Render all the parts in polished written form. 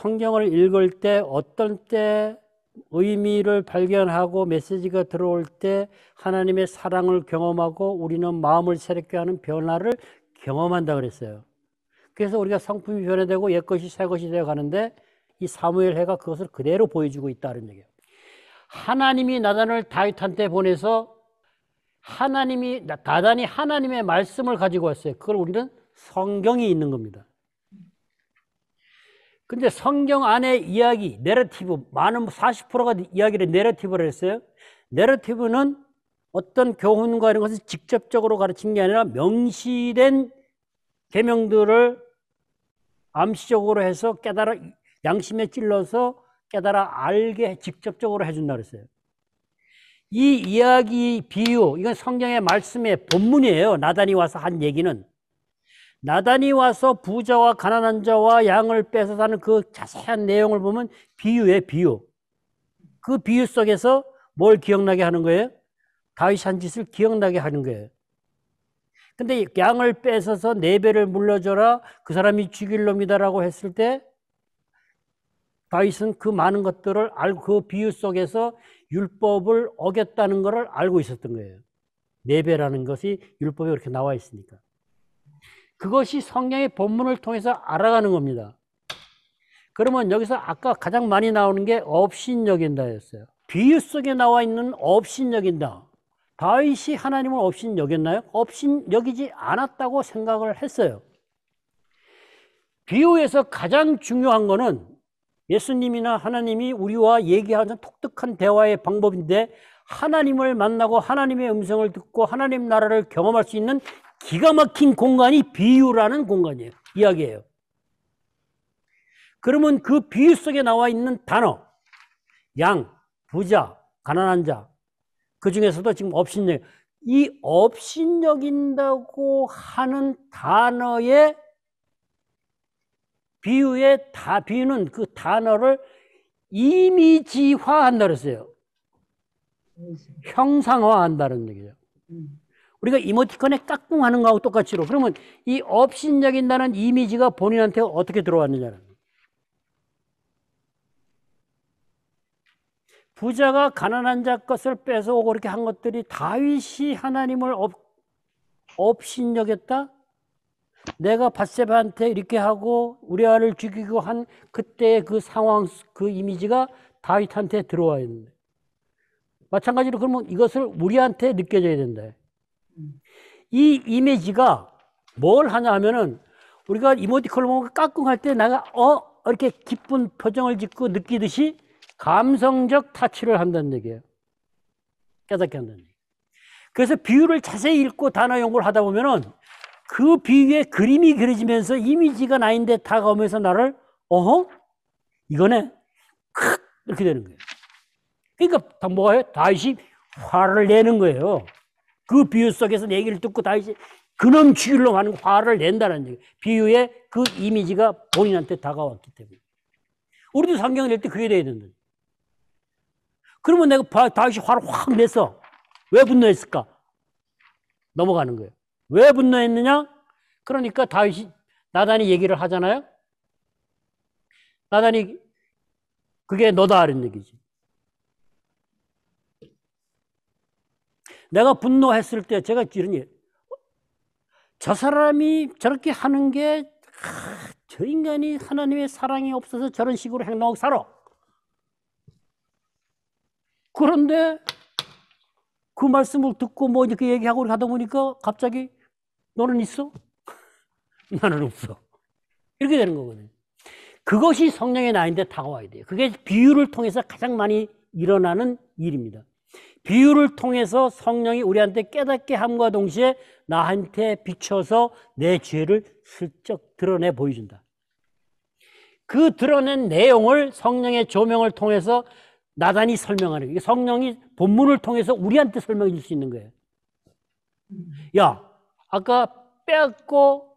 성경을 읽을 때 어떤 때 의미를 발견하고 메시지가 들어올 때 하나님의 사랑을 경험하고 우리는 마음을 새롭게 하는 변화를 경험한다 그랬어요. 그래서 우리가 성품이 변화되고 옛것이 새것이 되어 가는데 이 사무엘해가 그것을 그대로 보여주고 있다는 얘기예요. 하나님이 나단을 다윗한테 보내서 나단이 하나님의 말씀을 가지고 왔어요. 그걸 우리는 성경이 있는 겁니다. 근데 성경 안에 이야기, 내러티브, 많은 40%가 이야기를 내러티브를 했어요. 내러티브는 어떤 교훈과 이런 것을 직접적으로 가르친 게 아니라 명시된 계명들을 암시적으로 해서 양심에 찔러서 깨달아 알게 직접적으로 해준다 그랬어요. 이 이야기, 비유, 이건 성경의 말씀의 본문이에요. 나단이 와서 한 얘기는. 나단이 와서 부자와 가난한 자와 양을 뺏어서 하는 그 자세한 내용을 보면 비유예요, 비유. 그 비유 속에서 뭘 기억나게 하는 거예요? 다윗이 한 짓을 기억나게 하는 거예요. 근데 양을 뺏어서 4배를 물려줘라, 그 사람이 죽일 놈이다라고 했을 때 다윗은 그 많은 것들을 알고 그 비유 속에서 율법을 어겼다는 것을 알고 있었던 거예요. 4배라는 것이 율법에 그렇게 나와 있으니까. 그것이 성경의 본문을 통해서 알아가는 겁니다. 그러면 여기서 아까 가장 많이 나오는 게 업신여긴다였어요. 비유 속에 나와 있는 업신여긴다. 다윗이 하나님을 업신여겼나요? 업신여기지 않았다고 생각을 했어요. 비유에서 가장 중요한 거는 예수님이나 하나님이 우리와 얘기하는 독특한 대화의 방법인데 하나님을 만나고 하나님의 음성을 듣고 하나님 나라를 경험할 수 있는 기가 막힌 공간이 비유라는 공간이에요. 이야기예요. 그러면 그 비유 속에 나와 있는 단어, 양, 부자, 가난한 자, 그 중에서도 지금 업신여긴, 이 업신여긴다고 하는 단어의 비유는 그 단어를 이미지화한다 그랬어요. 형상화한다는 얘기죠. 우리가 이모티콘에 까꿍하는 거하고 똑같이로. 그러면 이 업신여긴다는 이미지가 본인한테 어떻게 들어왔느냐는. 부자가 가난한 자 것을 뺏어오고 그렇게 한 것들이 다윗이 하나님을 업신여겼다? 내가 밧세바한테 이렇게 하고 우리아를 죽이고 한 그때의 그 상황, 그 이미지가 다윗한테 들어와 있는데. 마찬가지로 그러면 이것을 우리한테 느껴져야 된다. 이 이미지가 뭘 하냐 하면은 우리가 이모티콘을 보면 까꿍할 때 내가 이렇게 기쁜 표정을 짓고 느끼듯이 감성적 타치를 한다는 얘기예요. 깨닫게 한다는 얘기예요. 그래서 비유를 자세히 읽고 단어 연구를 하다 보면은 그 비유에 그림이 그려지면서 이미지가 나인데 다가오면서 나를 이거네 이렇게 되는 거예요. 그러니까 뭐예요? 다윗이 화를 내는 거예요. 그 비유 속에서 얘기를 듣고 다윗이 그놈 죽이려고 하는 화를 낸다는 얘기예요. 비유의 그 이미지가 본인한테 다가왔기 때문에. 우리도 성경을 낼 때 그게 돼야 된다. 그러면 내가 다윗이 화를 확 냈어. 왜 분노했을까? 넘어가는 거예요. 왜 분노했느냐? 그러니까 나단이 얘기를 하잖아요. 나단이 그게 너다 이런 얘기지. 내가 분노했을 때 제가 이런 얘기, 저 사람이 저렇게 하는 게 저 인간이 하나님의 사랑이 없어서 저런 식으로 행동하고 살아. 그런데 그 말씀을 듣고 뭐 이렇게 얘기하고 하다 보니까 갑자기 너는 있어? 나는 없어. 이렇게 되는 거거든요. 그것이 성령의 나인데 다가와야 돼요. 그게 비유를 통해서 가장 많이 일어나는 일입니다. 비유를 통해서 성령이 우리한테 깨닫게 함과 동시에 나한테 비춰서 내 죄를 슬쩍 드러내 보여준다. 그 드러낸 내용을 성령의 조명을 통해서 나단이 설명하는 거예요. 성령이 본문을 통해서 우리한테 설명해 줄 수 있는 거예요. 야, 아까 빼앗고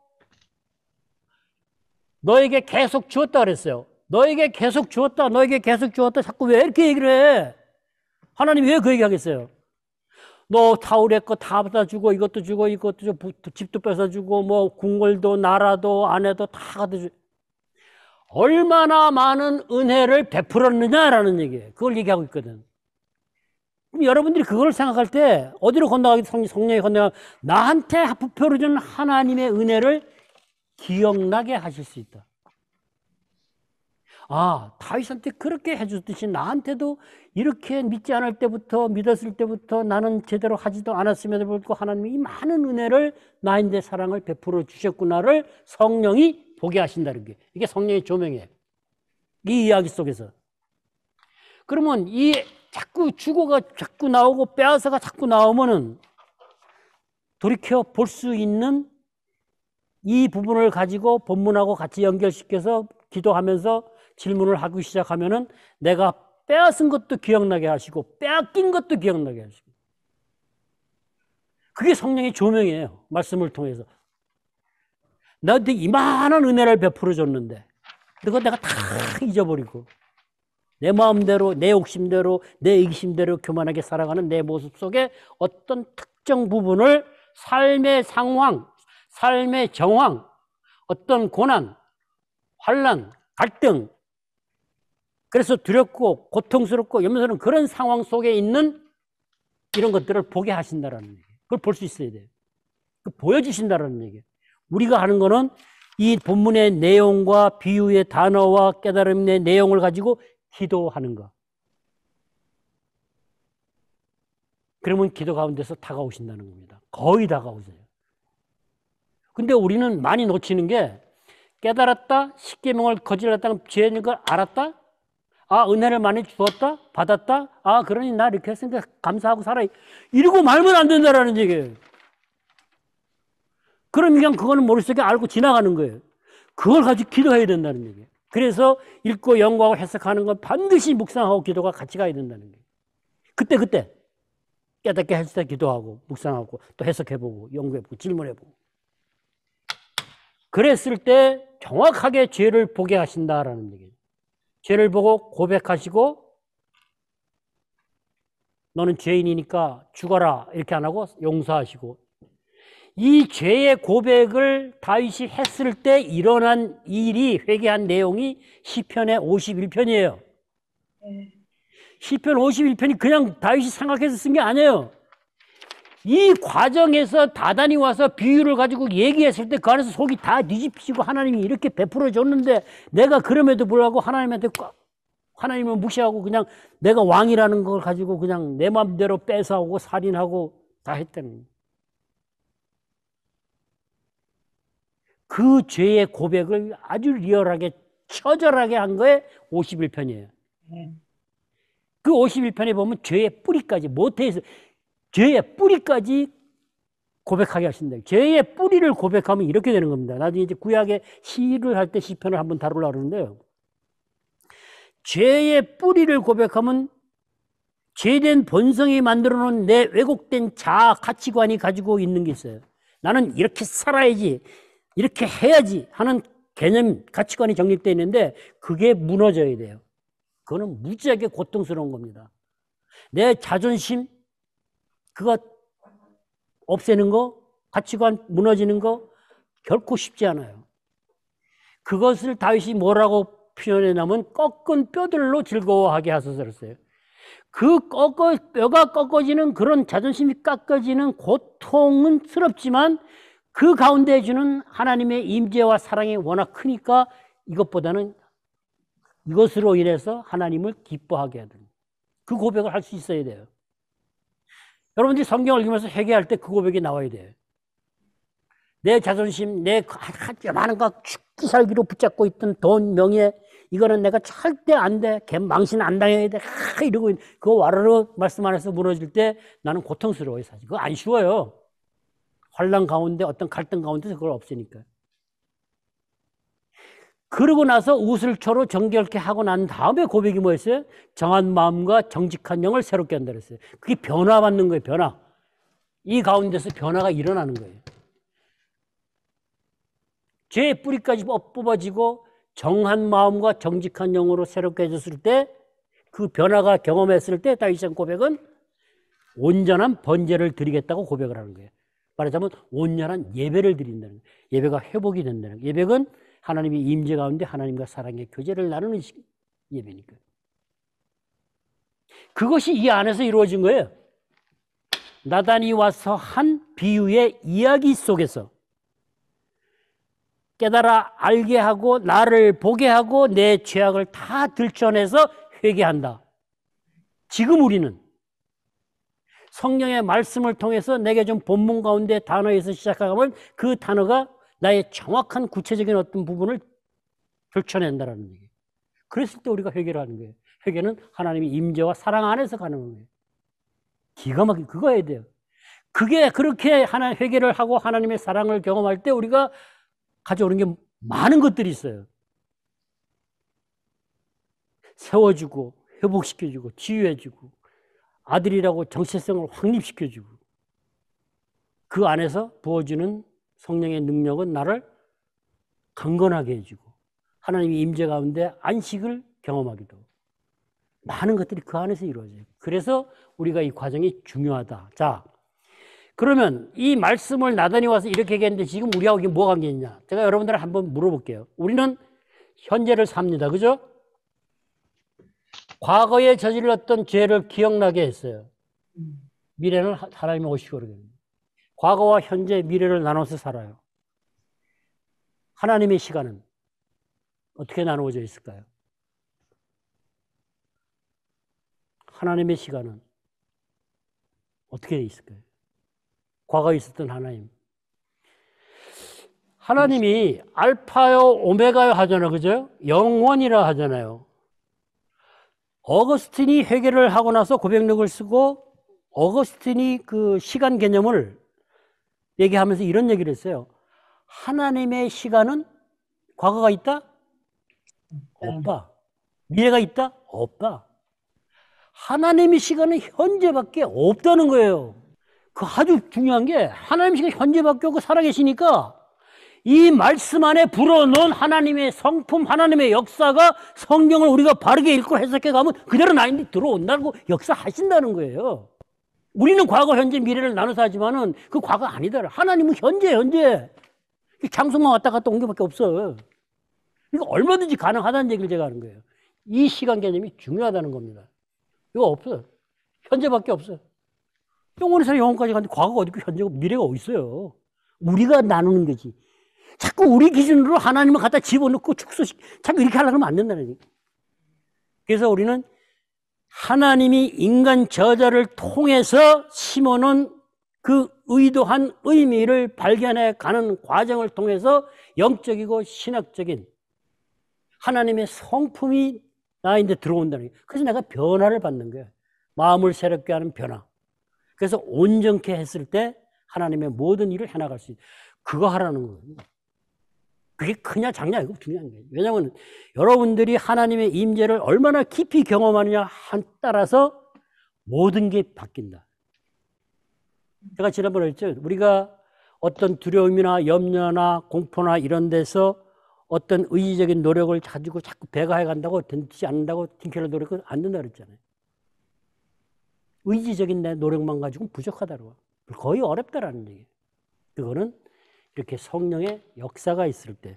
너에게 계속 주었다 그랬어요. 너에게 계속 주었다. 자꾸 왜 이렇게 얘기를 해? 하나님이 왜 그 얘기 하겠어요? 너 타울의 거 다 받아주고 이것도 주고 집도 뺏어주고 뭐 궁궐도 나라도 아내도 다 갖다 주고 얼마나 많은 은혜를 베풀었느냐라는 얘기예요. 그걸 얘기하고 있거든. 그럼 여러분들이 그걸 생각할 때 어디로 건너가기 성령이 건너가 나한테 부표로 주는 하나님의 은혜를 기억나게 하실 수 있다. 아, 다윗한테 그렇게 해줬듯이 나한테도 이렇게 믿지 않을 때부터 믿었을 때부터 나는 제대로 하지도 않았음에도 불구하고 하나님이 이 많은 은혜를 나인데 사랑을 베풀어 주셨구나를 성령이 보게 하신다는 게 이게 성령의 조명이에요. 이 이야기 속에서. 그러면 이 자꾸 주고가 자꾸 나오고 빼앗아가 자꾸 나오면은 돌이켜 볼 수 있는 이 부분을 가지고 본문하고 같이 연결시켜서 기도하면서 질문을 하기 시작하면은 내가 빼앗은 것도 기억나게 하시고 빼앗긴 것도 기억나게 하시고 그게 성령의 조명이에요. 말씀을 통해서. 나한테 이만한 은혜를 베풀어 줬는데 그거 내가 다 잊어버리고 내 마음대로 내 욕심대로 내 이기심대로 교만하게 살아가는 내 모습 속에 어떤 특정 부분을 삶의 상황, 삶의 정황, 어떤 고난, 환난, 갈등 그래서 두렵고 고통스럽고 염려스러운 그런 상황 속에 있는 이런 것들을 보게 하신다라는 얘기예요. 그걸 볼 수 있어야 돼요. 보여주신다라는 얘기예요. 우리가 하는 거는 이 본문의 내용과 비유의 단어와 깨달음의 내용을 가지고 기도하는 거. 그러면 기도 가운데서 다가오신다는 겁니다. 거의 다가오세요. 근데 우리는 많이 놓치는 게 깨달았다, 십계명을 거절했다는 죄인 걸 알았다, 아 은혜를 많이 주었다, 받았다, 아 그러니 나 이렇게 했으니까 감사하고 살아. 이러고 말면 안 된다라는 얘기예요. 그럼 그냥 그거는 머릿속에 알고 지나가는 거예요. 그걸 가지고 기도해야 된다는 얘기예요. 그래서 읽고 연구하고 해석하는 건 반드시 묵상하고 기도가 같이 가야 된다는 거예요. 그때 깨닫게 했을 때 기도하고 묵상하고 또 해석해보고 연구해보고 질문해보고 그랬을 때 정확하게 죄를 보게 하신다라는 얘기예요. 죄를 보고 고백하시고 너는 죄인이니까 죽어라 이렇게 안 하고 용서하시고 이 죄의 고백을 다윗이 했을 때 일어난 일이 회개한 내용이 시편의 51편이에요. 시편 51편이 그냥 다윗이 생각해서 쓴 게 아니에요. 이 과정에서 다단이 와서 비유를 가지고 얘기했을 때 그 안에서 속이 다 뒤집히고 하나님이 이렇게 베풀어 줬는데 내가 그럼에도 불구하고 하나님한테 하나님을 무시하고 그냥 내가 왕이라는 걸 가지고 그냥 내 마음대로 뺏어오고 살인하고 다 했다는 거예요. 그 죄의 고백을 아주 리얼하게 처절하게 한 거에 51편이에요. 그 51편에 보면 죄의 뿌리까지 모태에서 죄의 뿌리까지 고백하게 하신다. 죄의 뿌리를 고백하면 이렇게 되는 겁니다. 나중에 이제 구약의 시를 할 때 시편을 한번 다루려고 그러는데요. 죄의 뿌리를 고백하면 죄된 본성이 만들어 놓은 내 왜곡된 자아 가치관이 가지고 있는 게 있어요. 나는 이렇게 살아야지, 이렇게 해야지 하는 개념, 가치관이 정립되어 있는데 그게 무너져야 돼요. 그거는 무지하게 고통스러운 겁니다. 내 자존심, 그거 없애는 거, 가치관 무너지는 거 결코 쉽지 않아요. 그것을 다윗이 뭐라고 표현해냐면 꺾은 뼈들로 즐거워하게 하소서 그랬어요. 그 뼈가 꺾어지는 그런 자존심이 깎아지는 고통은 스럽지만 그 가운데 주는 하나님의 임재와 사랑이 워낙 크니까 이것보다는 이것으로 인해서 하나님을 기뻐하게 하는 그 고백을 할 수 있어야 돼요. 여러분들이 성경을 읽으면서 회개할 때 그 고백이 나와야 돼요. 내 자존심, 내 많은 거 죽기 살기로 붙잡고 있던 돈, 명예 이거는 내가 절대 안 돼. 망신 안 당해야 돼. 이러고 그거 와르르 말씀 안에서 무너질 때 나는 고통스러워요. 사실 그거 안 쉬워요. 환난 가운데 어떤 갈등 가운데서 그걸 없으니까. 그러고 나서 우슬초로 정결케 하고 난 다음에 고백이 뭐였어요? 정한 마음과 정직한 영을 새롭게 한다 그랬어요. 그게 변화받는 거예요. 변화. 이 가운데서 변화가 일어나는 거예요. 죄의 뿌리까지 뽑아지고 정한 마음과 정직한 영으로 새롭게 해줬을 때 그 변화가 경험했을 때 다윗의 고백은 온전한 번제를 드리겠다고 고백을 하는 거예요. 말하자면 온전한 예배를 드린다는 거예요. 예배가 회복이 된다는 거예요. 예배는 하나님의 임재 가운데 하나님과 사랑의 교제를 나누는 예배니까. 그것이 이 안에서 이루어진 거예요. 나단이 와서 한 비유의 이야기 속에서 깨달아 알게 하고 나를 보게 하고 내 죄악을 다 들춰내서 회개한다. 지금 우리는 성령의 말씀을 통해서 내게 좀 본문 가운데 단어에서 시작하면 그 단어가 나의 정확한 구체적인 어떤 부분을 들춰낸다는 얘기예요. 그랬을 때 우리가 회개를 하는 거예요. 회개는 하나님의 임재와 사랑 안에서 가는 거예요. 기가 막히게 그거 해야 돼요. 그게 그렇게 회개를 하고 하나님의 사랑을 경험할 때 우리가 가져오는 게 많은 것들이 있어요. 세워주고 회복시켜주고 치유해주고 아들이라고 정체성을 확립시켜주고 그 안에서 부어주는 성령의 능력은 나를 강건하게 해주고 하나님의 임재 가운데 안식을 경험하기도 많은 것들이 그 안에서 이루어져요. 그래서 우리가 이 과정이 중요하다. 자, 그러면 이 말씀을 나단이 와서 이렇게 얘기했는데 지금 우리하고 이게 뭐가 관계 있냐? 제가 여러분들한테 한번 물어볼게요. 우리는 현재를 삽니다. 그죠? 과거에 저질렀던 죄를 기억나게 했어요. 미래는 하나님이 오시고 그러거든요. 과거와 현재, 미래를 나눠서 살아요. 하나님의 시간은 어떻게 나누어져 있을까요? 하나님의 시간은 어떻게 있을까요? 과거에 있었던 하나님. 하나님이 알파요 오메가요 하잖아요. 그죠? 영원이라 하잖아요. 어거스틴이 회개를 하고 나서 고백록을 쓰고 어거스틴이 그 시간 개념을 얘기하면서 이런 얘기를 했어요. 하나님의 시간은 과거가 있다? 없다. 미래가 있다? 없다. 하나님의 시간은 현재밖에 없다는 거예요. 그 아주 중요한 게 하나님의 시간은 현재밖에 없고 살아계시니까 이 말씀 안에 불어넣은 하나님의 성품, 하나님의 역사가 성경을 우리가 바르게 읽고 해석해 가면 그대로 나인데 들어온다고 역사하신다는 거예요. 우리는 과거, 현재, 미래를 나눠서 하지만은 그 과거 아니다. 하나님은 현재. 장소만 왔다 갔다 온 게밖에 없어. 이거 얼마든지 가능하다는 얘기를 제가 하는 거예요. 이 시간 개념이 중요하다는 겁니다. 이거 없어요. 현재밖에 없어요. 영원에서 영원까지 가는데 과거가 어디 있고 현재가 미래가 어디 있어요. 우리가 나누는 거지. 자꾸 우리 기준으로 하나님을 갖다 집어넣고 축소시 자꾸 이렇게 하려고 하면 안 된다는 얘기. 그래서 우리는 하나님이 인간 저자를 통해서 심어놓은 그 의도한 의미를 발견해 가는 과정을 통해서 영적이고 신학적인 하나님의 성품이 나인데 들어온다는 거예요. 그래서 내가 변화를 받는 거예요. 마음을 새롭게 하는 변화. 그래서 온전케 했을 때 하나님의 모든 일을 해나갈 수 있어요. 그거 하라는 거예요. 그게 크냐 작냐 이거 중요한 거예요. 왜냐하면 여러분들이 하나님의 임재를 얼마나 깊이 경험하느냐 한 따라서 모든 게 바뀐다. 제가 지난번에 했죠. 우리가 어떤 두려움이나 염려나 공포나 이런 데서 어떤 의지적인 노력을 가지고 자꾸 배가해 간다고 되지 않는다고 팅켈러 노력은 안 된다 그랬잖아요. 의지적인 내 노력만 가지고는 부족하다고. 거의 어렵다라는 얘기예요. 그거는 이렇게 성령의 역사가 있을 때.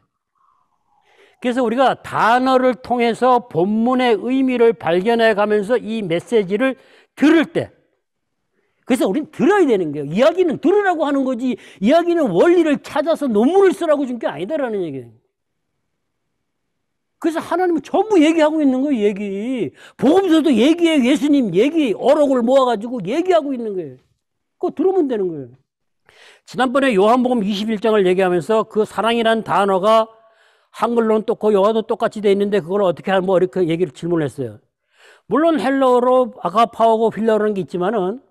그래서 우리가 단어를 통해서 본문의 의미를 발견해 가면서 이 메시지를 들을 때, 그래서 우리는 들어야 되는 거예요. 이야기는 들으라고 하는 거지, 이야기는 원리를 찾아서 논문을 쓰라고 준 게 아니다라는 얘기예요. 그래서 하나님은 전부 얘기하고 있는 거예요, 얘기. 복음서도 얘기해, 예수님 얘기, 어록을 모아가지고 얘기하고 있는 거예요. 그거 들으면 되는 거예요. 지난번에 요한복음 21장을 얘기하면서 그 사랑이라는 단어가 한글로는 또 그 영어도 똑같이 돼 있는데 그걸 어떻게 하면 뭐 이렇게 얘기를 질문을 했어요. 물론 헬러어로 아가파오고 필러어라는 게 있지만은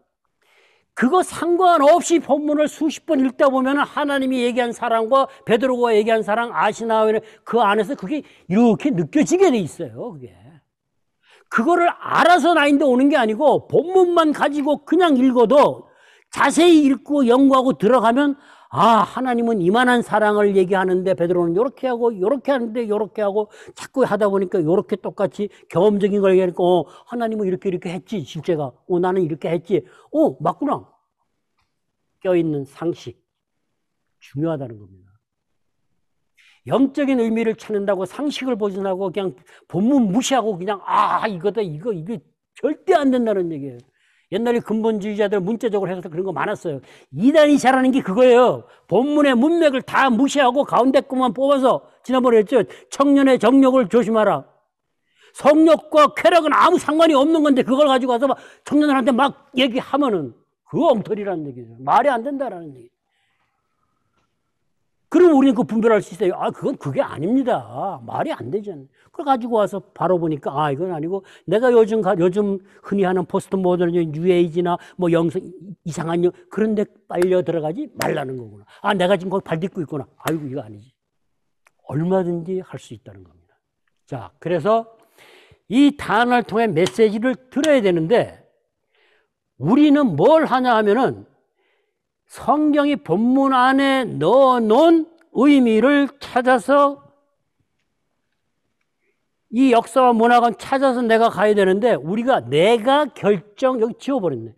그거 상관없이 본문을 수십 번 읽다 보면 하나님이 얘기한 사랑과 베드로가 얘기한 사랑, 아시나와의 그 안에서 그게 이렇게 느껴지게 돼 있어요. 그게. 그거를 알아서 나인데 오는 게 아니고 본문만 가지고 그냥 읽어도 자세히 읽고 연구하고 들어가면 아, 하나님은 이만한 사랑을 얘기하는데 베드로는 이렇게 하고 이렇게 하는데 이렇게 하고 자꾸 하다 보니까 이렇게 똑같이 경험적인 걸 얘기하니까 하나님은 이렇게 했지 실제가 나는 이렇게 했지 맞구나. 껴있는 상식 중요하다는 겁니다. 영적인 의미를 찾는다고 상식을 보존하고 그냥 본문 무시하고 그냥 이거다 이거 절대 안 된다는 얘기예요. 옛날에 근본주의자들 문자적으로 해서 그런 거 많았어요. 이단이 잘하는 게 그거예요. 본문의 문맥을 다 무시하고 가운데 것만 뽑아서 지난번에 했죠. 청년의 정욕을 조심하라. 성욕과 쾌락은 아무 상관이 없는 건데 그걸 가지고 와서 막 청년들한테 막 얘기하면은 그거 엉터리라는 얘기죠. 말이 안 된다라는 얘기. 그럼 우리는 그 분별할 수 있어요. 그게 아닙니다. 말이 안 되잖아요. 그걸 가지고 와서 바로 보니까 이건 아니고 내가 요즘 흔히 하는 포스트 모던 뉴에이지나 뭐 영성 이상한 그런 데 빨려 들어가지 말라는 거구나. 내가 지금 거기 발 딛고 있구나. 아이고 이거 아니지. 얼마든지 할 수 있다는 겁니다. 자, 그래서 이 단어를 통해 메시지를 들어야 되는데 우리는 뭘 하냐 하면은 성경이 본문 안에 넣어놓은 의미를 찾아서 이 역사와 문학은 찾아서 내가 가야 되는데 내가 여기 지워버렸네.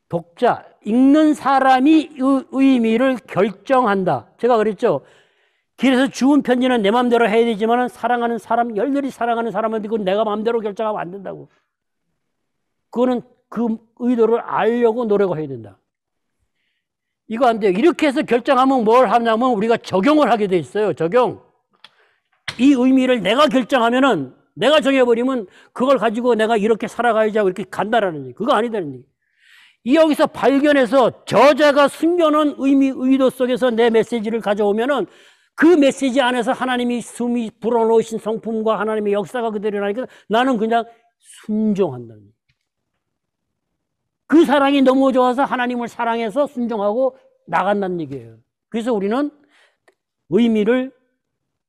독자, 읽는 사람이 의미를 결정한다. 제가 그랬죠. 길에서 주운 편지는 내 마음대로 해야 되지만 사랑하는 사람, 열렬히 사랑하는 사람한테 그건 내가 마음대로 결정하면 안 된다고. 그거는 그 의도를 알려고 노력을 해야 된다. 이거 안 돼요. 이렇게 해서 결정하면 뭘 하냐면 우리가 적용을 하게 돼 있어요. 적용. 이 의미를 내가 결정하면은 내가 정해버리면 그걸 가지고 내가 이렇게 살아가야지 하고 이렇게 간다라는 얘기. 그거 아니다는 얘기. 여기서 발견해서 저자가 숨겨놓은 의도 속에서 내 메시지를 가져오면은 그 메시지 안에서 하나님이 숨이 불어넣으신 성품과 하나님의 역사가 그대로 나니까 나는 그냥 순종한다는 얘기. 그 사랑이 너무 좋아서 하나님을 사랑해서 순종하고 나간다는 얘기예요. 그래서 우리는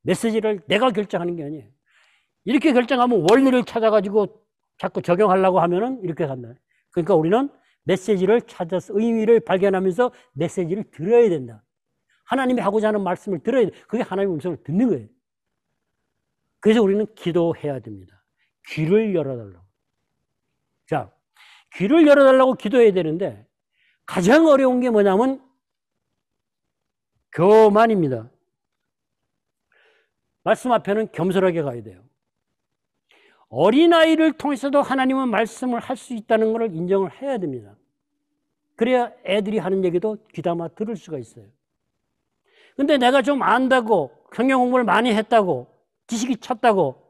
메시지를 내가 결정하는 게 아니에요. 이렇게 결정하면 원리를 찾아가지고 자꾸 적용하려고 하면은 이렇게 간다. 그러니까 우리는 메시지를 찾아서 의미를 발견하면서 메시지를 들어야 된다. 하나님이 하고자 하는 말씀을 들어야 돼. 그게 하나님의 음성을 듣는 거예요. 그래서 우리는 기도해야 됩니다. 귀를 열어달라고. 자, 귀를 열어달라고 기도해야 되는데 가장 어려운 게 뭐냐면 교만입니다. 말씀 앞에는 겸손하게 가야 돼요. 어린아이를 통해서도 하나님은 말씀을 할 수 있다는 것을 인정을 해야 됩니다. 그래야 애들이 하는 얘기도 귀담아 들을 수가 있어요. 근데 내가 좀 안다고 성경 공부를 많이 했다고 지식이 찼다고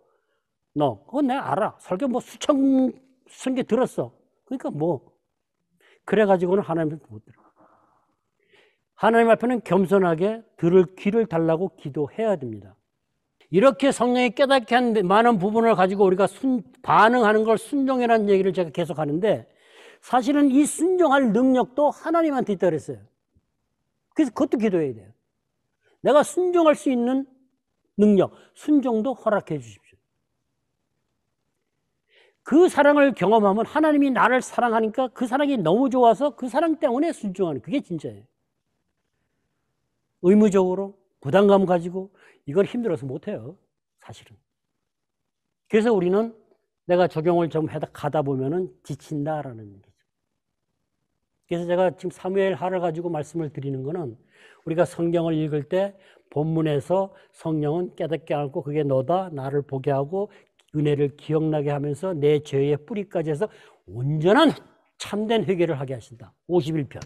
그건 내가 알아. 설교 수천 개 들었어. 그러니까 그래가지고는 하나님한테 못 들어. 하나님 앞에는 겸손하게 들을 귀를 달라고 기도해야 됩니다. 이렇게 성령이 깨닫게 한 많은 부분을 가지고 우리가 반응하는 걸 순종이라는 얘기를 제가 계속 하는데 사실은 이 순종할 능력도 하나님한테 있다고 그랬어요. 그래서 그것도 기도해야 돼요. 내가 순종할 수 있는 능력, 순종도 허락해 주십시오. 그 사랑을 경험하면 하나님이 나를 사랑하니까 그 사랑이 너무 좋아서 그 사랑 때문에 순종하는 그게 진짜예요. 의무적으로 부담감 가지고 이걸 힘들어서 못해요. 사실은. 그래서 우리는 내가 적용을 좀 가다 보면은 지친다라는 얘기죠. 그래서 제가 지금 사무엘 하를 가지고 말씀을 드리는 거는 우리가 성경을 읽을 때 본문에서 성령은 깨닫게 하고 그게 너다 나를 보게 하고 은혜를 기억나게 하면서 내 죄의 뿌리까지 해서 온전한 참된 회개를 하게 하신다. 51편.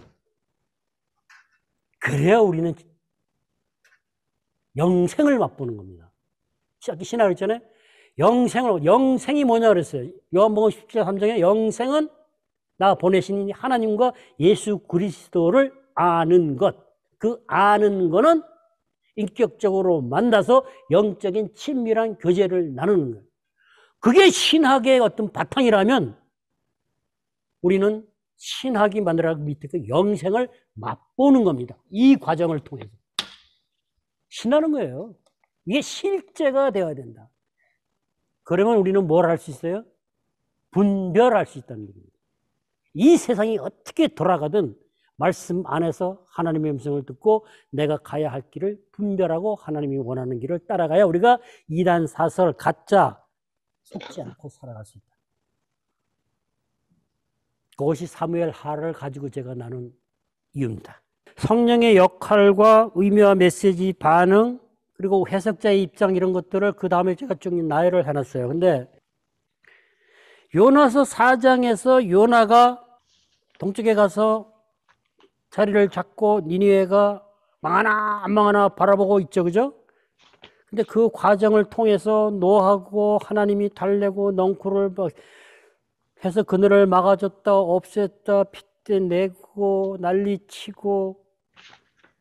그래야 우리는 영생을 맛보는 겁니다. 신학을 했잖아요. 영생이 뭐냐 그랬어요. 요한복음 17장 3장에 영생은 나 보내신 하나님과 예수 그리스도를 아는 것. 그 아는 거는 인격적으로 만나서 영적인 친밀한 교제를 나누는 거예요. 그게 신학의 어떤 바탕이라면 우리는 신학이 만들어가고 밑에 그 영생을 맛보는 겁니다. 이 과정을 통해서. 신나는 거예요. 이게 실제가 되어야 된다. 그러면 우리는 뭘 할 수 있어요? 분별할 수 있다는 겁니다. 이 세상이 어떻게 돌아가든 말씀 안에서 하나님의 음성을 듣고 내가 가야 할 길을 분별하고 하나님이 원하는 길을 따라가야 우리가 이단 사설 가짜 속지 않고 살아갈 수 있다. 그것이 사무엘 하를 가지고 제가 나눈 이유입니다. 성령의 역할과 의미와 메시지 반응 그리고 해석자의 입장 이런 것들을 그 다음에 제가 쭉 나열을 해놨어요. 근데 요나서 4장에서 요나가 동쪽에 가서 자리를 잡고 니느웨가 망하나 안 망하나 바라보고 있죠. 그죠? 근데 그 과정을 통해서 노하고 하나님이 달래고 넝쿨을 해서 그늘을 막아줬다 없앴다 핏대 내고 난리치고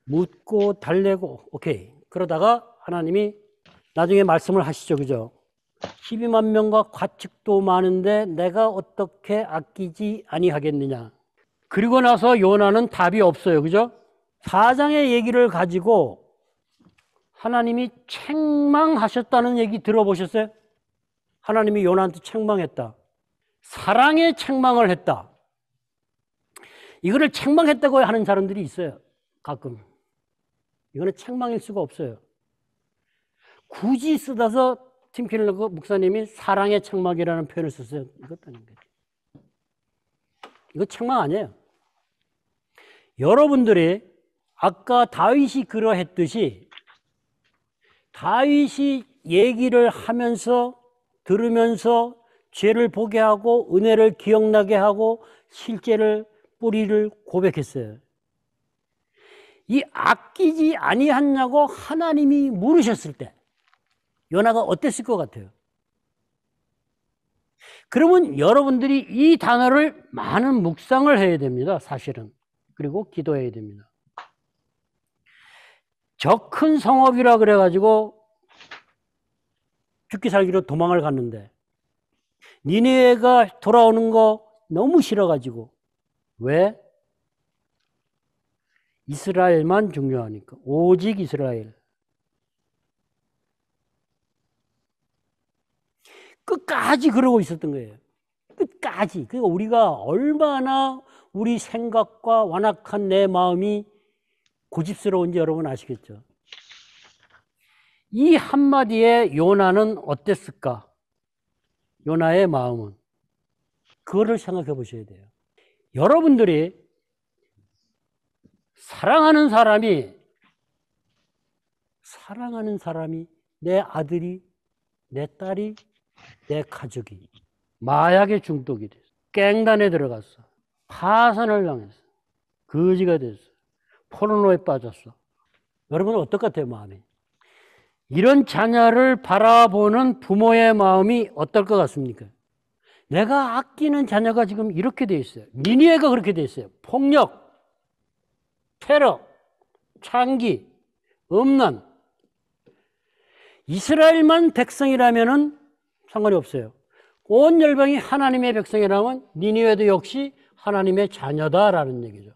묻고 달래고 오케이. 그러다가 하나님이 나중에 말씀을 하시죠. 그죠? 12만 명과 과축도 많은데 내가 어떻게 아끼지 아니하겠느냐. 그리고 나서 요나는 답이 없어요. 그죠? 4장의 얘기를 가지고 하나님이 책망하셨다는 얘기 들어보셨어요? 하나님이 요나한테 책망했다. 사랑의 책망을 했다. 이거를 책망했다고 하는 사람들이 있어요. 가끔. 이거는 책망일 수가 없어요. 굳이 쓰다서 팀 켈러 목사님이 사랑의 책망이라는 표현을 썼어요. 이것도 아닌 거죠. 이거 책망 아니에요. 여러분들이 아까 다윗이 그러했듯이 다윗이 얘기를 하면서 들으면서 죄를 보게 하고 은혜를 기억나게 하고 실제를 뿌리를 고백했어요. 이 아끼지 아니하냐고 하나님이 물으셨을 때 요나가 어땠을 것 같아요? 그러면 여러분들이 이 단어를 많은 묵상을 해야 됩니다. 사실은. 그리고 기도해야 됩니다. 저 큰 성읍이라 그래가지고 죽기 살기로 도망을 갔는데 니느웨가 돌아오는 거 너무 싫어가지고 왜? 이스라엘만 중요하니까. 오직 이스라엘. 끝까지 그러고 있었던 거예요. 끝까지. 그러니까 우리가 얼마나 우리 생각과 완악한 내 마음이 고집스러운지 여러분 아시겠죠? 이 한마디에 요나는 어땠을까? 요나의 마음은. 그거를 생각해 보셔야 돼요. 여러분들이 사랑하는 사람이 내 아들이, 내 딸이, 내 가족이 마약에 중독이 됐어. 깽단에 들어갔어. 파산을 당했어. 거지가 됐어. 포르노에 빠졌어. 여러분은 어떨 것 같아요, 마음이? 이런 자녀를 바라보는 부모의 마음이 어떨 것 같습니까? 내가 아끼는 자녀가 지금 이렇게 돼 있어요. 니느웨가 그렇게 돼 있어요. 폭력, 테러, 창기, 음란. 이스라엘만 백성이라면은 상관이 없어요. 온 열방이 하나님의 백성이라면 니느웨도 역시 하나님의 자녀다라는 얘기죠.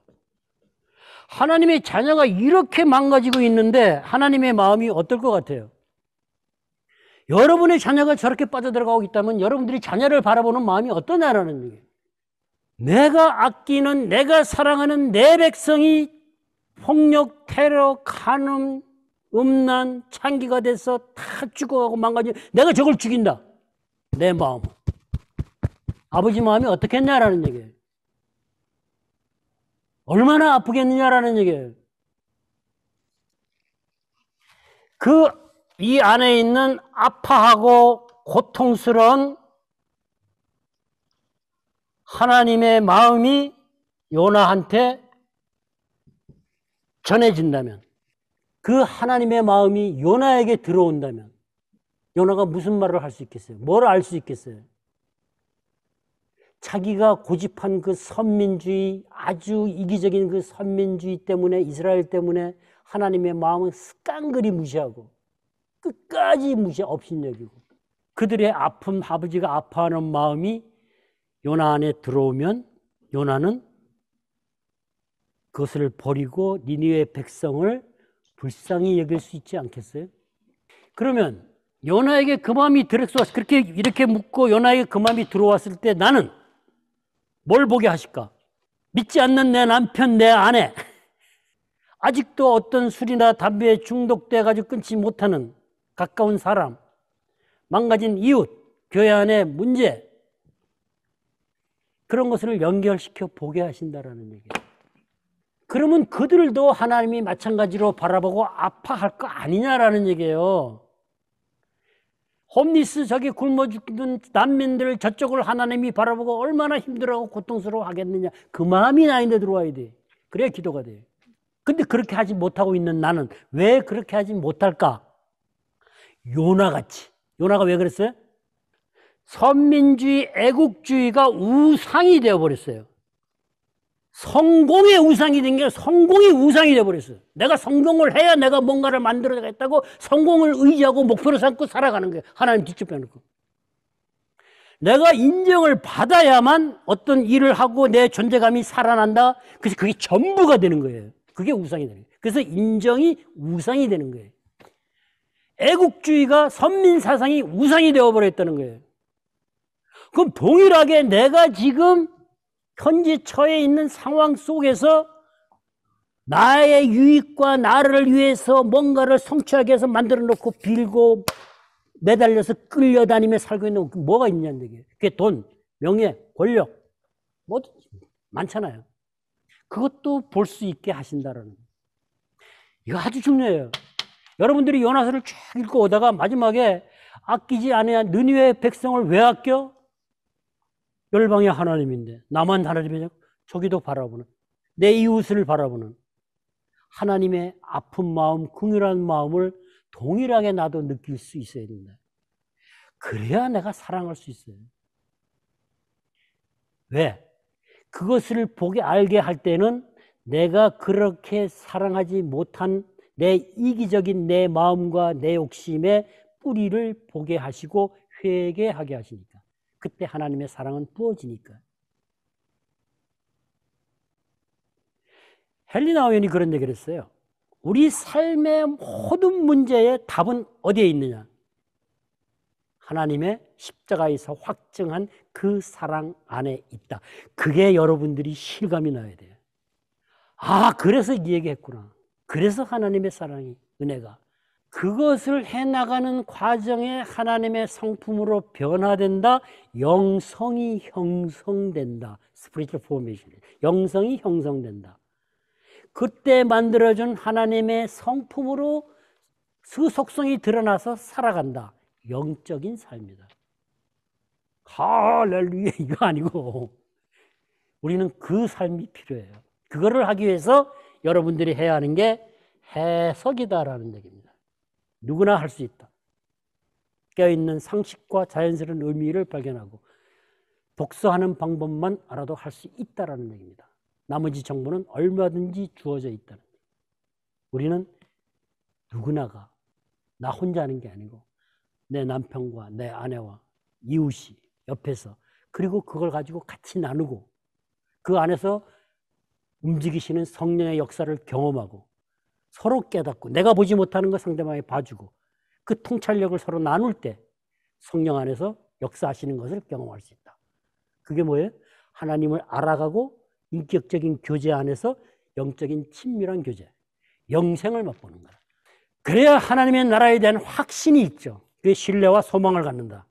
하나님의 자녀가 이렇게 망가지고 있는데 하나님의 마음이 어떨 것 같아요? 여러분의 자녀가 저렇게 빠져들어가고 있다면 여러분들이 자녀를 바라보는 마음이 어떠냐라는 얘기예요. 내가 아끼는, 내가 사랑하는 내 백성이 폭력, 테러, 간음, 음란, 창기가 돼서 다 죽어가고 망가지고 내가 저걸 죽인다. 내 마음. 아버지 마음이 어떻겠냐라는 얘기예요. 얼마나 아프겠느냐라는 얘기예요. 이 안에 있는 아파하고 고통스러운 하나님의 마음이 요나한테 전해진다면, 그 하나님의 마음이 요나에게 들어온다면 요나가 무슨 말을 할 수 있겠어요? 뭘 알 수 있겠어요? 자기가 고집한 그 선민주의, 아주 이기적인 그 선민주의 때문에, 이스라엘 때문에 하나님의 마음은 깡그리 무시하고 끝까지 업신여기고 그들의 아픔, 아버지가 아파하는 마음이 요나 안에 들어오면 요나는 그것을 버리고 니느웨 백성을 불쌍히 여길 수 있지 않겠어요? 그러면 요나에게 그 마음이 들어왔을, 그렇게 이렇게 묻고 요나에게 그 마음이 들어왔을 때 나는 뭘 보게 하실까? 믿지 않는 내 남편, 내 아내, 아직도 어떤 술이나 담배에 중독돼 가지고 끊지 못하는 가까운 사람, 망가진 이웃, 교회 안의 문제, 그런 것을 연결시켜 보게 하신다라는 얘기예요. 그러면 그들도 하나님이 마찬가지로 바라보고 아파할 거 아니냐라는 얘기예요. 홈리스 저기 굶어 죽는 난민들 저쪽을 하나님이 바라보고 얼마나 힘들어하고 고통스러워 하겠느냐. 그 마음이 나인데 들어와야 돼. 그래야 기도가 돼. 근데 그렇게 하지 못하고 있는 나는 왜 그렇게 하지 못할까? 요나같이. 요나가 왜 그랬어요? 선민주의, 애국주의가 우상이 되어버렸어요. 성공의 우상이 된 게 성공이 우상이 되어버렸어요. 내가 성공을 해야 내가 뭔가를 만들어내겠다고 성공을 의지하고 목표로 삼고 살아가는 거예요. 하나님 뒤집어 놓고. 내가 인정을 받아야만 어떤 일을 하고 내 존재감이 살아난다. 그래서 그게 전부가 되는 거예요. 그게 우상이 되는 거예요. 그래서 인정이 우상이 되는 거예요. 애국주의가 선민사상이 우상이 되어버렸다는 거예요. 그럼 동일하게 내가 지금 현재 처해 있는 상황 속에서 나의 유익과 나를 위해서 뭔가를 성취하기 위해서 만들어 놓고 빌고 매달려서 끌려다니며 살고 있는 뭐가 있냐는 얘기예요. 그게 돈, 명예, 권력, 뭐든지 많잖아요. 그것도 볼 수 있게 하신다라는 거예요. 이거 아주 중요해요. 여러분들이 요나서를 쭉 읽고 오다가 마지막에 아끼지 아니한 느니웨 백성을 왜 아껴? 열방의 하나님인데 나만 하나님이냐? 저기도 바라보는 내 이웃을 바라보는 하나님의 아픈 마음, 긍휼한 마음을 동일하게 나도 느낄 수 있어야 된다. 그래야 내가 사랑할 수 있어요. 왜? 그것을 보게 알게 할 때는 내가 그렇게 사랑하지 못한 내 이기적인 내 마음과 내 욕심의 뿌리를 보게 하시고 회개하게 하시니까 그때 하나님의 사랑은 부어지니까. 헬리나 오웬이 그런 얘기를 했어요. 우리 삶의 모든 문제의 답은 어디에 있느냐? 하나님의 십자가에서 확증한 그 사랑 안에 있다. 그게 여러분들이 실감이 나야 돼요. 아, 그래서 이 얘기했구나. 그래서 하나님의 사랑이, 은혜가 그것을 해나가는 과정에 하나님의 성품으로 변화된다. 영성이 형성된다. Spiritual formation. 영성이 형성된다. 그때 만들어준 하나님의 성품으로 그 속성이 드러나서 살아간다. 영적인 삶이다. 할렐루야 이거 아니고 우리는 그 삶이 필요해요. 그거를 하기 위해서 여러분들이 해야 하는 게 해석이다라는 얘기입니다. 누구나 할 수 있다. 깨어있는 상식과 자연스러운 의미를 발견하고 독서하는 방법만 알아도 할 수 있다라는 얘기입니다. 나머지 정보는 얼마든지 주어져 있다는 얘기입니다. 우리는 누구나가 나 혼자 하는 게 아니고 내 남편과 내 아내와 이웃이 옆에서 그리고 그걸 가지고 같이 나누고 그 안에서 움직이시는 성령의 역사를 경험하고 서로 깨닫고 내가 보지 못하는 거 상대방이 봐주고 그 통찰력을 서로 나눌 때 성령 안에서 역사하시는 것을 경험할 수 있다. 그게 뭐예요? 하나님을 알아가고 인격적인 교제 안에서 영적인 친밀한 교제, 영생을 맛보는 거다. 그래야 하나님의 나라에 대한 확신이 있죠. 그게 신뢰와 소망을 갖는다.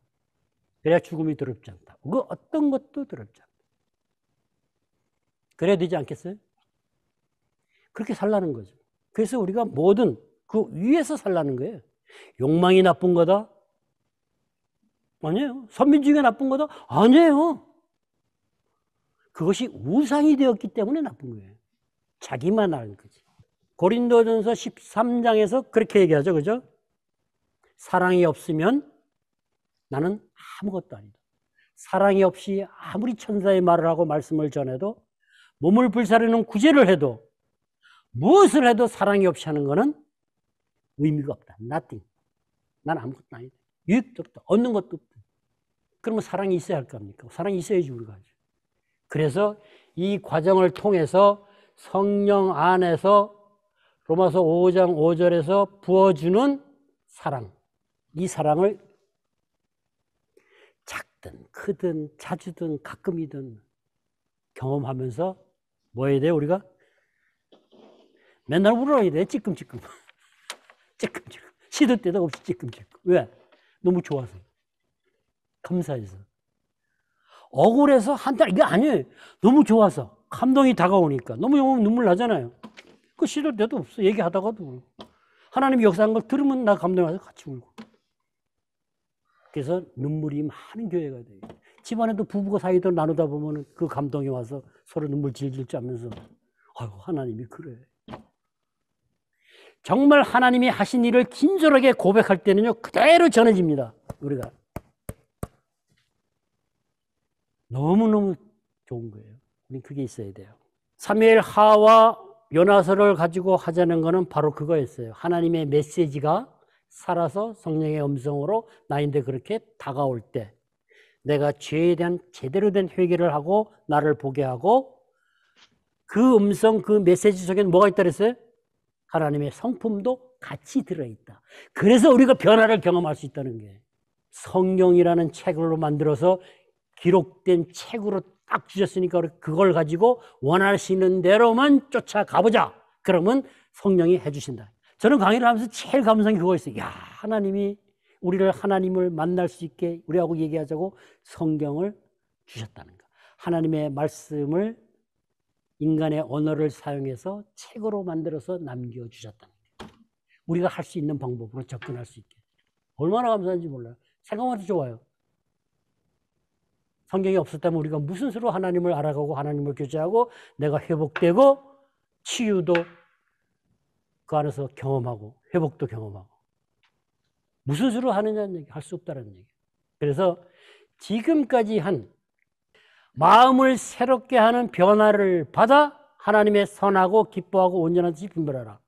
그래야 죽음이 두렵지 않다. 그 어떤 것도 두렵지 않다. 그래야 되지 않겠어요? 그렇게 살라는 거죠. 그래서 우리가 뭐든 그 위에서 살라는 거예요. 욕망이 나쁜 거다? 아니에요. 선민주의가 나쁜 거다? 아니에요. 그것이 우상이 되었기 때문에 나쁜 거예요. 자기만 아는 거지. 고린도전서 13장에서 그렇게 얘기하죠. 그죠? 사랑이 없으면 나는 아무것도 아니다. 사랑이 없이 아무리 천사의 말을 하고 말씀을 전해도 몸을 불사르는 구제를 해도 무엇을 해도 사랑이 없이 하는 것은 의미가 없다. Nothing. 난 아무것도 아니다. 유익도 없다. 얻는 것도 없다. 그러면 사랑이 있어야 할 거 아닙니까? 사랑이 있어야지 우리가 하죠. 그래서 이 과정을 통해서 성령 안에서 로마서 5장 5절에서 부어주는 사랑, 이 사랑을 작든 크든 자주든 가끔이든 경험하면서 뭐 해야 돼요 우리가? 맨날 울어야 돼. 찌끔찌끔. 찌끔찌끔. 시도 때도 없이 찌끔찌끔. 왜? 너무 좋아서. 감사해서. 억울해서 한다 이게 아니에요. 너무 좋아서. 감동이 다가오니까 너무 눈물 나잖아요. 그 시도 때도 없어. 얘기하다가도 하나님이 역사한 걸 들으면 나 감동이 와서 같이 울고. 그래서 눈물이 많은 교회가 돼요. 집안에도 부부가 사이도 나누다 보면 그 감동이 와서 서로 눈물 질질 짜면서 아유 하나님이 그래. 정말 하나님이 하신 일을 진솔하게 고백할 때는요 그대로 전해집니다. 우리가 너무너무 좋은 거예요. 우린 그게 있어야 돼요. 사무엘 하와 요나서를 가지고 하자는 거는 바로 그거였어요. 하나님의 메시지가 살아서 성령의 음성으로 나인데 그렇게 다가올 때 내가 죄에 대한 제대로 된 회개를 하고 나를 보게 하고 그 음성 그 메시지 속에는 뭐가 있다 그랬어요? 하나님의 성품도 같이 들어있다. 그래서 우리가 변화를 경험할 수 있다는 게 성경이라는 책으로 만들어서 기록된 책으로 딱 주셨으니까 그걸 가지고 원하시는 대로만 쫓아가보자. 그러면 성령이 해주신다. 저는 강의를 하면서 제일 감성이 그거였어요. 야, 하나님이 우리를 하나님을 만날 수 있게 우리하고 얘기하자고 성경을 주셨다는 거. 하나님의 말씀을 인간의 언어를 사용해서 책으로 만들어서 남겨주셨다는 거예요. 우리가 할 수 있는 방법으로 접근할 수 있게. 얼마나 감사한지 몰라요. 생각만 해도 좋아요. 성경이 없었다면 우리가 무슨 수로 하나님을 알아가고 하나님을 교제하고 내가 회복되고 치유도 그 안에서 경험하고 회복도 경험하고 무슨 수로 하느냐는 얘기 할 수 없다는 얘기. 그래서 지금까지 한 마음을 새롭게 하는 변화를 받아 하나님의 선하고 기뻐하고 온전한 뜻이 분별하라.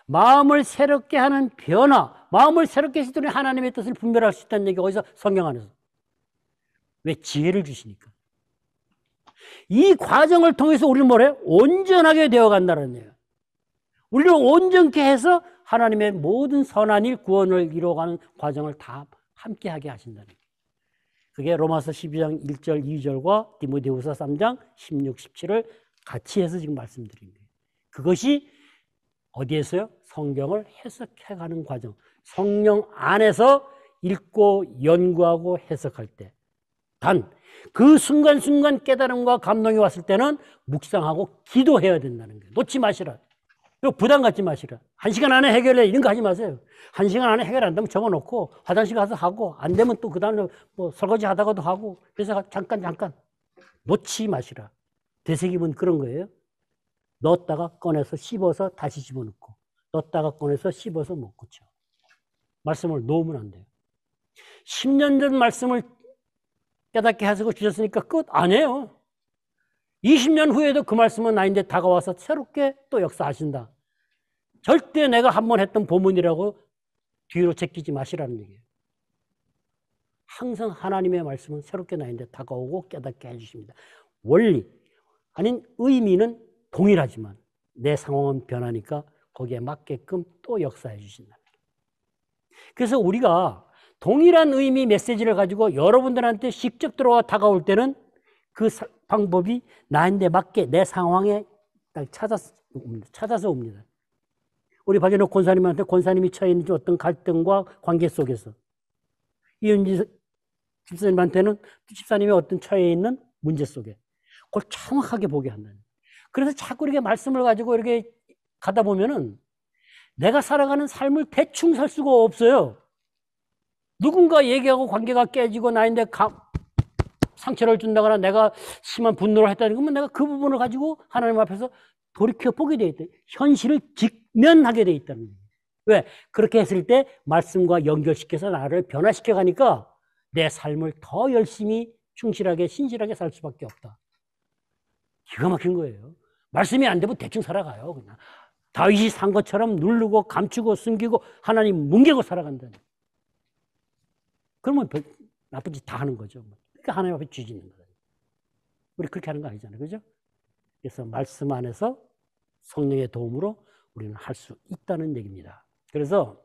마음을 새롭게 하는 변화, 마음을 새롭게 해주더니 하나님의 뜻을 분별할 수 있다는 얘기가 어디서? 성경 안에서. 왜? 지혜를 주시니까. 이 과정을 통해서 우리는 뭐래요? 온전하게 되어간다는 얘기예요. 우리를 온전케 해서 하나님의 모든 선한 일, 구원을 이루어가는 과정을 다 함께하게 하신다는 거예요. 그게 로마서 12장 1절 2절과 디모데후서 3장 16, 17을 같이 해서 지금 말씀드린 거예요. 그것이 어디에서요? 성경을 해석해가는 과정. 성령 안에서 읽고 연구하고 해석할 때. 단, 그 순간순간 깨달음과 감동이 왔을 때는 묵상하고 기도해야 된다는 거예요. 놓지 마시라. 부담 갖지 마시라. 1시간 안에 해결해. 이런 거 하지 마세요. 1시간 안에 해결 안 되면 적어놓고 화장실 가서 하고 안 되면 또 그 다음에 뭐 설거지 하다가도 하고 그래서 잠깐 놓지 마시라. 되새김은 그런 거예요. 넣었다가 꺼내서 씹어서 다시 집어넣고 넣었다가 꺼내서 씹어서 못 고쳐. 말씀을 놓으면 안 돼요. 10년 전 말씀을 깨닫게 하시고 주셨으니까 끝 아니에요. 20년 후에도 그 말씀은 나인데 다가와서 새롭게 또 역사하신다. 절대 내가 한번 했던 보문이라고 뒤로 제끼지 마시라는 얘기예요. 항상 하나님의 말씀은 새롭게 나인데 다가오고 깨닫게 해주십니다. 원리 아닌 의미는 동일하지만 내 상황은 변하니까 거기에 맞게끔 또 역사해 주신다. 그래서 우리가 동일한 의미 메시지를 가지고 여러분들한테 직접 들어와 다가올 때는 그 방법이 나한테 맞게 내 상황에 딱 찾아서 옵니다. 우리 박연옥 권사님한테 권사님이 처해 있는 어떤 갈등과 관계 속에서 이은지 집사님한테는 집사님의 어떤 처해 있는 문제 속에 그걸 정확하게 보게 한다는. 그래서 자꾸 이렇게 말씀을 가지고 이렇게 가다 보면은 내가 살아가는 삶을 대충 살 수가 없어요. 누군가 얘기하고 관계가 깨지고 나인데 상처를 준다거나 내가 심한 분노를 했다는 거면 내가 그 부분을 가지고 하나님 앞에서 돌이켜보게 돼 있다. 현실을 직면하게 돼 있다는 거예요. 왜? 그렇게 했을 때 말씀과 연결시켜서 나를 변화시켜 가니까 내 삶을 더 열심히 충실하게 신실하게 살 수밖에 없다. 기가 막힌 거예요. 말씀이 안 되면 대충 살아가요. 그냥 다윗이 산 것처럼 누르고 감추고 숨기고 하나님 뭉개고 살아간다는. 그러면 나쁜 짓 다 하는 거죠. 그러니까 하나님 앞에 죄 짓는 거예요. 우리 그렇게 하는 거 아니잖아요. 그죠? 그래서 말씀 안에서 성령의 도움으로 우리는 할 수 있다는 얘기입니다. 그래서